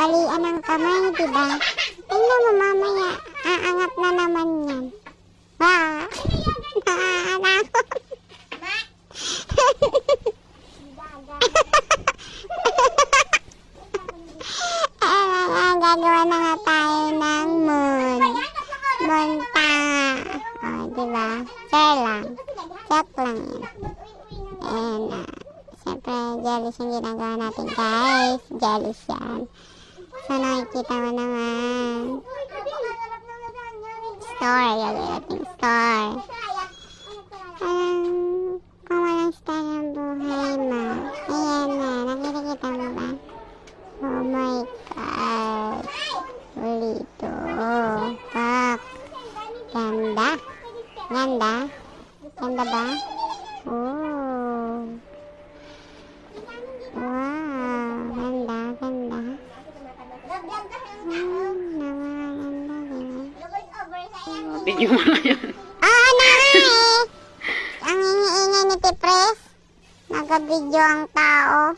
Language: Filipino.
balian ng kamay, diba? Tingnan mo mamaya, aangat na naman yan. Ha? Nakakakot. Gagawa na nga tayo ng moon. Montanga. O, diba? Share lang. Check lang yun. And, siyempre, jellies yung ginagawa natin, guys. Jellies yan. So, nakikita mo naman. Store. Gagawin natin store. Kung walang store ng buhay mo. Ayan na. Nakikita mo ba? Oh my God. Ulito. Pak. Ganda. Ganda. Ganda ba? Oh. Wow. Ganda. Ganda. Napakaganda, diba? Video mo na yun. Oo na nga eh. Ang ingay ni Tipres. Nag-video ang tao.